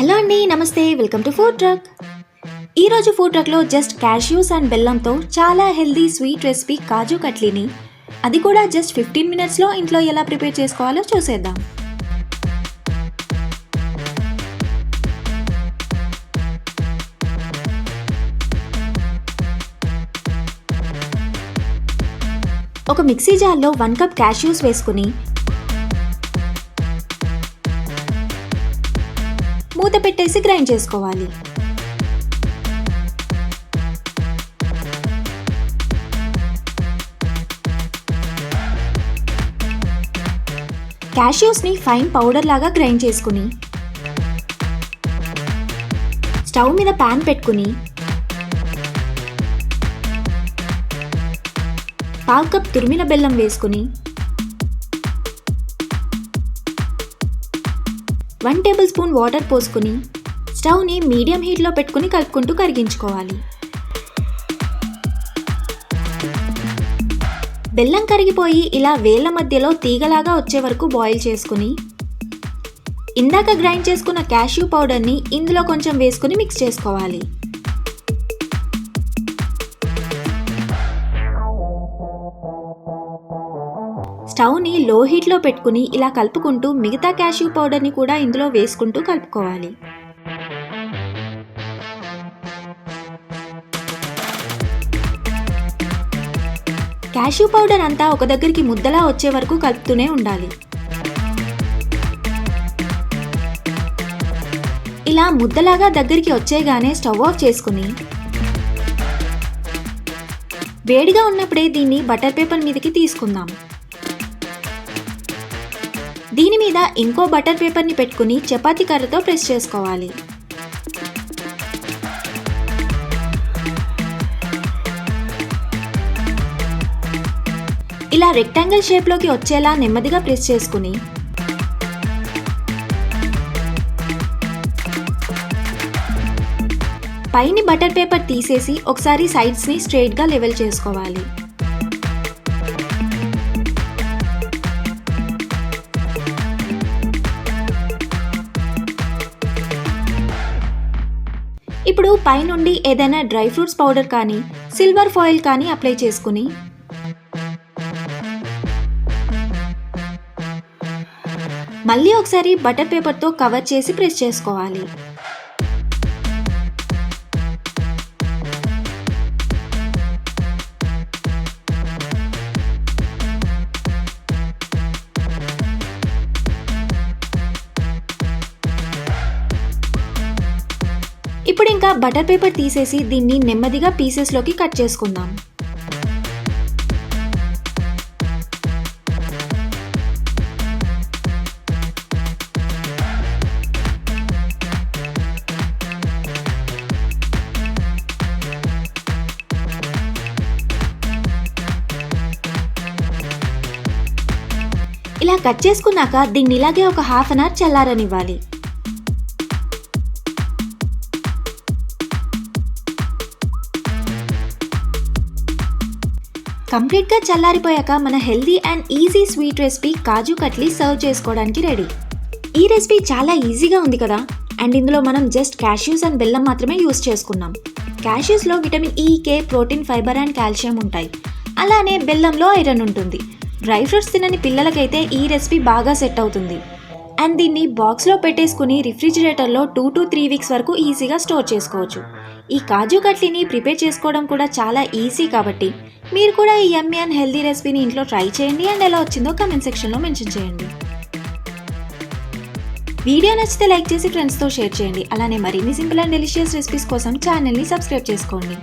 Hello అండి, నమస్తే. Welcome to food truck. ఈరోజు ఫుడ్ ట్రక్లో జస్ట్ క్యాష్యూస్ అండ్ బెల్లంతో చాలా హెల్దీ స్వీట్ రెసిపీ కాజు కట్లీని, అది కూడా జస్ట్ 15 మినిట్స్లో ఇంట్లో ఎలా ప్రిపేర్ చేసుకోవాలో చూసేద్దాం. ఒక మిక్సీ జార్లో 1 కప్ క్యాష్యూస్ వేసుకుని మూత పెట్టేసి గ్రైండ్ చేసుకోవాలి. క్యాష్యూస్ని ఫైన్ పౌడర్ లాగా గ్రైండ్ చేసుకుని స్టవ్ మీద ప్యాన్ పెట్టుకుని 1/2 కప్ తురిమిన బెల్లం వేసుకుని 1 టేబుల్ స్పూన్ వాటర్ పోసుకుని స్టవ్ని మీడియం హీట్లో పెట్టుకుని కలుపుకుంటూ కరిగించుకోవాలి. బెల్లం కరిగిపోయి ఇలా వేళ్ల మధ్యలో తీగలాగా వచ్చే వరకు బాయిల్ చేసుకుని ఇందాక గ్రైండ్ చేసుకున్న క్యాష్యూ పౌడర్ని ఇందులో కొంచెం వేసుకుని మిక్స్ చేసుకోవాలి. స్టవ్ని లో హీట్లో పెట్టుకుని ఇలా కలుపుకుంటూ మిగతా క్యాష్యూ పౌడర్ని కూడా ఇందులో వేసుకుంటూ కలుపుకోవాలి. క్యాష్యూ పౌడర్ అంతా ఒక దగ్గరికి ముద్దలా వచ్చే వరకు కలుపుతూనే ఉండాలి. ఇలా ముద్దలాగా దగ్గరికి వచ్చేగానే స్టవ్ ఆఫ్ చేసుకుని వేడిగా ఉన్నప్పుడే దీన్ని బటర్ పేపర్ మీదకి తీసుకుందాం. దీని మీద ఇంకో బటర్ పేపర్ని పెట్టుకుని చపాతీ కర్రతో ప్రెస్ చేసుకోవాలి. ఇలా రెక్టాంగిల్ షేప్లోకి వచ్చేలా నెమ్మదిగా ప్రెస్ చేసుకుని పైన బటర్ పేపర్ తీసేసి ఒకసారి సైడ్స్ని స్ట్రెయిట్గా లెవెల్ చేసుకోవాలి. ఇప్పుడు పైనుండి ఏదైనా డ్రై ఫ్రూట్స్ పౌడర్ కానీ సిల్వర్ ఫాయిల్ కానీ అప్లై చేసుకుని మళ్ళీ ఒకసారి బటర్ పేపర్తో కవర్ చేసి ప్రెస్ చేసుకోవాలి. ఇప్పుడు ఇంకా బటర్ పేపర్ తీసేసి దీన్ని నెమ్మదిగా పీసెస్లోకి కట్ చేసుకుందాం. ఇలా కట్ చేసుకున్నాక దీన్ని ఇలాగే ఒక హాఫ్ అన్ అవర్ చల్లారనివ్వాలి. కంప్లీట్గా చల్లారిపోయాక మన healthy and easy sweet recipe kaju katli serve చేసుకోవడానికి రెడీ. ఈ రెసిపీ చాలా ఈజీగా ఉంది కదా. అండ్ ఇందులో మనం జస్ట్ క్యాష్యూస్ అండ్ బెల్లం మాత్రమే యూస్ చేసుకున్నాం. క్యాష్యూస్లో vitamin E, K, protein, fibre and calcium ఉంటాయి. అలానే బెల్లంలో ఐరన్ ఉంటుంది. డ్రై ఫ్రూట్స్ తినని పిల్లలకైతే ఈ రెసిపీ బాగా సెట్ అవుతుంది. అండ్ దీన్ని బాక్స్లో పెట్టేసుకుని రిఫ్రిజిరేటర్లో 2 to 3 వీక్స్ వరకు ఈజీగా స్టోర్ చేసుకోవచ్చు. ఈ కాజు కట్లీని ప్రిపేర్ చేసుకోవడం కూడా చాలా ఈజీ కాబట్టి మీరు కూడా ఈ యమ్మీ అండ్ హెల్దీ రెసిపీని ఇంట్లో ట్రై చేయండి. అండ్ ఎలా వచ్చిందో కామెంట్ సెక్షన్లో మెన్షన్ చేయండి. వీడియో నచ్చితే లైక్ చేసి ఫ్రెండ్స్తో షేర్ చేయండి. అలానే మరిన్ని సింపుల్ అండ్ డెలిషియస్ రెసిపీస్ కోసం ఛానల్ని సబ్స్క్రైబ్ చేసుకోండి.